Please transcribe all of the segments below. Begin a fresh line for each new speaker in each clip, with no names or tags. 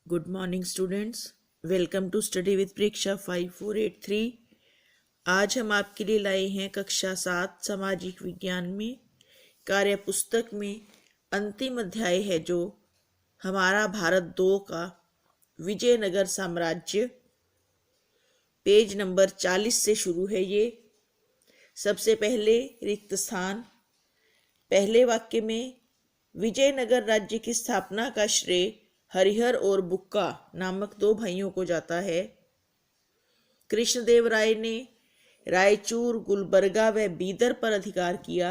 Good morning students, welcome to study with Pariksha 5483। आज हम आपके लिए लाए हैं कक्षा 7 सामाजिक विज्ञान में कार्य पुस्तक में अंतिम अध्याय है जो हमारा भारत 2 का विजयनगर साम्राज्य, पेज नंबर 40 से शुरू है। ये सबसे पहले रिक्त स्थान, पहले वाक्य में विजयनगर राज्य की स्थापना का श्रेय हरिहर और बुक्का नामक 2 भाइयों को जाता है। कृष्णदेव राय ने रायचूर, गुलबर्गा व बीदर पर अधिकार किया।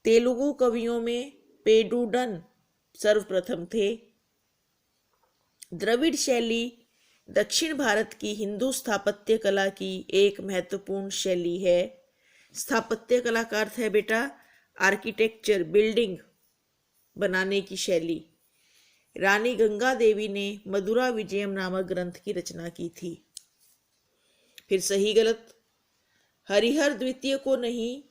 तेलुगु कवियों में पेडुडन सर्वप्रथम थे। द्रविड़ शैली दक्षिण भारत की हिंदू स्थापत्य कला की एक महत्वपूर्ण शैली है। स्थापत्य कला का अर्थ है बेटा आर्किटेक्चर, बिल्डिंग बनाने की शैली। रानी गंगा देवी ने मधुरा विजयम नामक ग्रंथ की रचना की थी। फिर सही गलत, हरिहर द्वितीय को नहीं,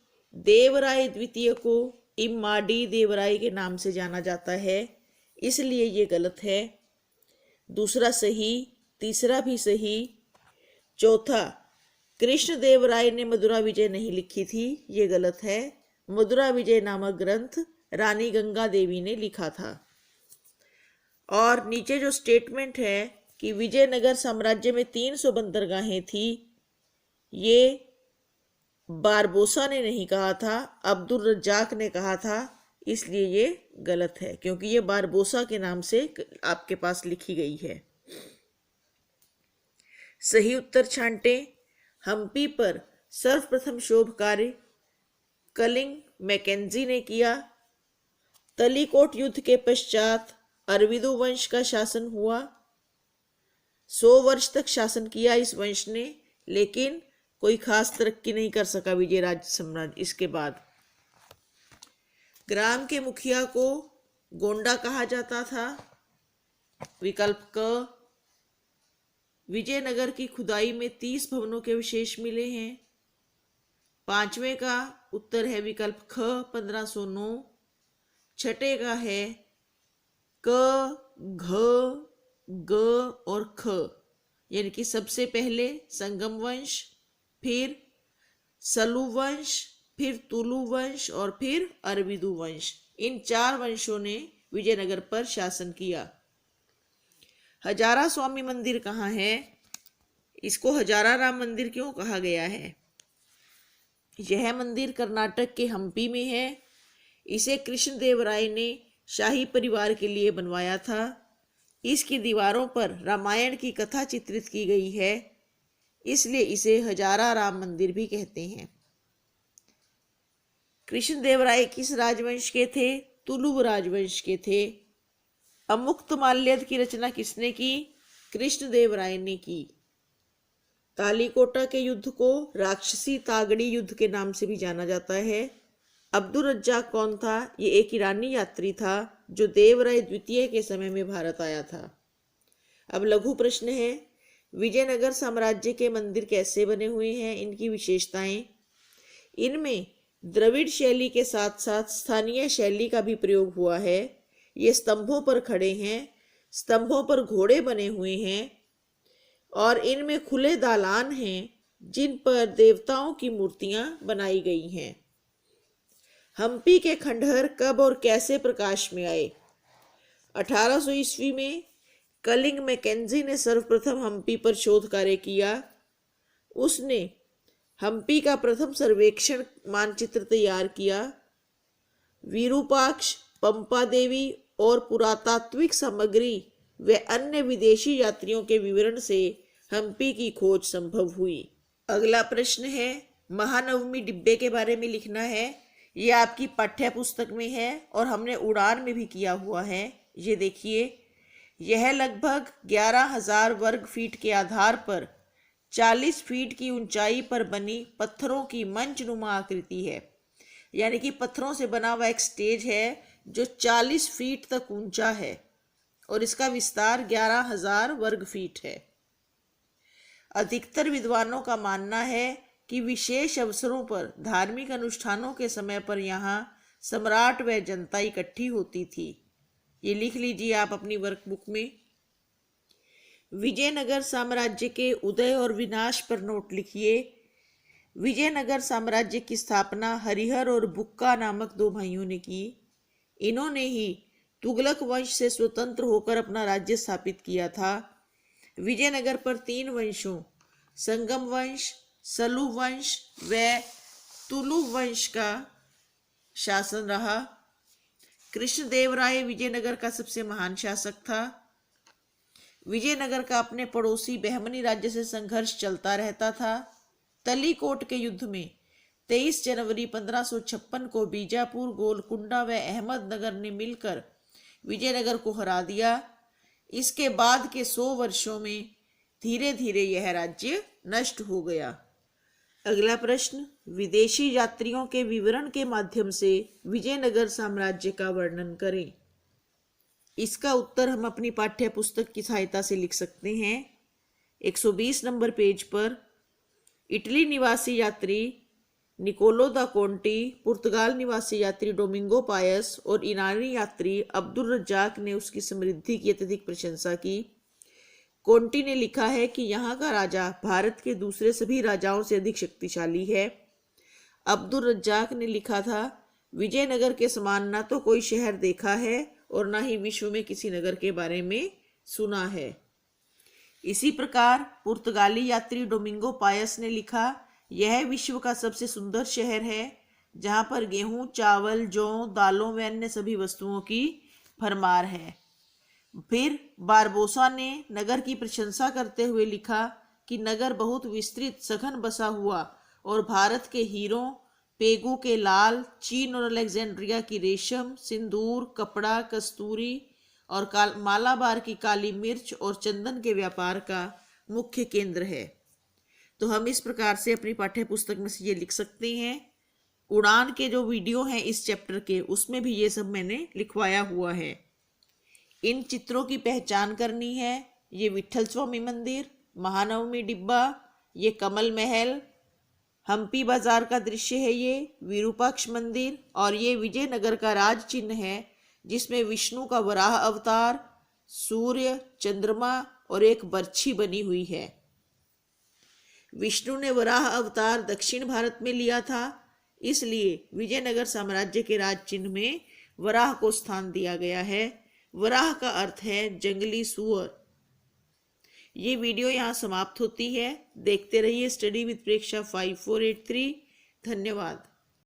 देवराय द्वितीय को इम्माडी देवराय के नाम से जाना जाता है, इसलिए ये गलत है। दूसरा सही, तीसरा भी सही। चौथा, कृष्णदेव राय ने मधुरा विजय नहीं लिखी थी, ये गलत है। मधुरा विजय नामक ग्रंथ रानी गंगा देवी ने लिखा था। और नीचे जो स्टेटमेंट है कि विजयनगर साम्राज्य में 300 बंदरगाहें थी, ये बारबोसा ने नहीं कहा था, अब्दुल रज्जाक ने कहा था, इसलिए ये गलत है क्योंकि ये बारबोसा के नाम से आपके पास लिखी गई है। सही उत्तर छांटे। हम्पी पर सर्वप्रथम शोध कार्य कलिंग मैकेंजी ने किया। तलीकोट युद्ध के पश्चात अरविदो वंश का शासन हुआ। 100 वर्ष तक शासन किया इस वंश ने, लेकिन कोई खास तरक्की नहीं कर सका विजय राज्य साम्राज्य। इसके बाद ग्राम के मुखिया को गोंडा कहा जाता था। विकल्प क। विजयनगर की खुदाई में 30 भवनों के अवशेष मिले हैं। 5वें का उत्तर है विकल्प ख, 1509। छठे का है क, घ, ग और ख, यानी कि सबसे पहले संगम वंश, फिर सलू वंश, फिर तुलु वंश और फिर अरविदु वंश। इन 4 वंशों ने विजयनगर पर शासन किया। हजारा स्वामी मंदिर कहाँ है? इसको हजारा राम मंदिर क्यों कहा गया है? यह मंदिर कर्नाटक के हम्पी में है। इसे कृष्णदेव राय ने शाही परिवार के लिए बनवाया था। इसकी दीवारों पर रामायण की कथा चित्रित की गई है, इसलिए इसे हजारा राम मंदिर भी कहते हैं। कृष्णदेव राय किस राजवंश के थे? तुलुव राजवंश के थे। अमुक्तमाल्यद की रचना किसने की? कृष्णदेव राय ने की। तालीकोटा के युद्ध को राक्षसी तागड़ी युद्ध के नाम से भी जाना जाता है। अब्दुल रज्जाक कौन था? ये एक ईरानी यात्री था जो देवराय द्वितीय के समय में भारत आया था। अब लघु प्रश्न है, विजयनगर साम्राज्य के मंदिर कैसे बने हुए हैं, इनकी विशेषताएं। इनमें द्रविड़ शैली के साथ साथ स्थानीय शैली का भी प्रयोग हुआ है। ये स्तंभों पर खड़े हैं, स्तंभों पर घोड़े बने हुए हैं और इनमें खुले दालान हैं जिन पर देवताओं की मूर्तियां बनाई गई हैं। हम्पी के खंडहर कब और कैसे प्रकाश में आए? 1800 ईस्वी में कलिंग मैकेंजी ने सर्वप्रथम हम्पी पर शोध कार्य किया। उसने हम्पी का प्रथम सर्वेक्षण मानचित्र तैयार किया। विरूपाक्ष, पंपा देवी और पुरातात्विक सामग्री व अन्य विदेशी यात्रियों के विवरण से हम्पी की खोज संभव हुई। अगला प्रश्न है, महानवमी डिब्बे के बारे में लिखना है। ये आपकी पाठ्य पुस्तक में है और हमने उड़ान में भी किया हुआ है। ये देखिए, यह लगभग 11,000 वर्ग फीट के आधार पर 40 फीट की ऊंचाई पर बनी पत्थरों की मंचनुमा आकृति है, यानी कि पत्थरों से बना हुआ एक स्टेज है जो 40 फीट तक ऊंचा है और इसका विस्तार 11,000 वर्ग फीट है। अधिकतर विद्वानों का मानना है कि विशेष अवसरों पर, धार्मिक अनुष्ठानों के समय पर यहाँ सम्राट व जनता इकट्ठी होती थी। ये लिख लीजिए आप अपनी वर्कबुक में। विजयनगर साम्राज्य के उदय और विनाश पर नोट लिखिए। विजयनगर साम्राज्य की स्थापना हरिहर और बुक्का नामक दो भाइयों ने की। इन्होंने ही तुगलक वंश से स्वतंत्र होकर अपना राज्य स्थापित किया था। विजयनगर पर 3 वंशों संगम वंश, सलू वंश व तुलु वंश का शासन रहा। कृष्णदेवराय विजयनगर का सबसे महान शासक था। विजयनगर का अपने पड़ोसी बहमनी राज्य से संघर्ष चलता रहता था। तलीकोट के युद्ध में 23 जनवरी 1556 को बीजापुर, गोलकुंडा व अहमदनगर ने मिलकर विजयनगर को हरा दिया। इसके बाद के 100 वर्षों में धीरे धीरे यह राज्य नष्ट हो गया। अगला प्रश्न, विदेशी यात्रियों के विवरण के माध्यम से विजयनगर साम्राज्य का वर्णन करें। इसका उत्तर हम अपनी पाठ्य पुस्तक की सहायता से लिख सकते हैं। 120 नंबर पेज पर इटली निवासी यात्री निकोलो दा कोंटी, पुर्तगाल निवासी यात्री डोमिंगो पायस और ईरानी यात्री अब्दुल रज्जाक ने उसकी समृद्धि की अत्यधिक प्रशंसा की। कोंटी ने लिखा है कि यहाँ का राजा भारत के दूसरे सभी राजाओं से अधिक शक्तिशाली है। अब्दुल रज्जाक ने लिखा था, विजयनगर के समान ना तो कोई शहर देखा है और ना ही विश्व में किसी नगर के बारे में सुना है। इसी प्रकार पुर्तगाली यात्री डोमिंगो पायस ने लिखा, यह विश्व का सबसे सुंदर शहर है, जहां पर गेहूं, चावल, जौ, दालों व अन्य सभी वस्तुओं की भरमार है। फिर बारबोसा ने नगर की प्रशंसा करते हुए लिखा कि नगर बहुत विस्तृत, सघन बसा हुआ और भारत के हीरों, पेगू के लाल, चीन और अलेक्जेंड्रिया की रेशम, सिंदूर, कपड़ा, कस्तूरी और मालाबार की काली मिर्च और चंदन के व्यापार का मुख्य केंद्र है। तो हम इस प्रकार से अपनी पाठ्य पुस्तक में से ये लिख सकते हैं। उड़ान के जो वीडियो हैं इस चैप्टर के, उसमें भी ये सब मैंने लिखवाया हुआ है। इन चित्रों की पहचान करनी है। ये विट्ठल स्वामी मंदिर, महानवमी डिब्बा, ये कमल महल, हम्पी बाजार का दृश्य है, ये विरूपाक्ष मंदिर, और ये विजयनगर का राज चिन्ह है जिसमें विष्णु का वराह अवतार, सूर्य, चंद्रमा और एक बर्छी बनी हुई है। विष्णु ने वराह अवतार दक्षिण भारत में लिया था, इसलिए विजयनगर साम्राज्य के राज चिन्ह में वराह को स्थान दिया गया है। वराह का अर्थ है जंगली सुअर। ये वीडियो यहाँ समाप्त होती है। देखते रहिए स्टडी विद प्रेक्षा 5483। धन्यवाद।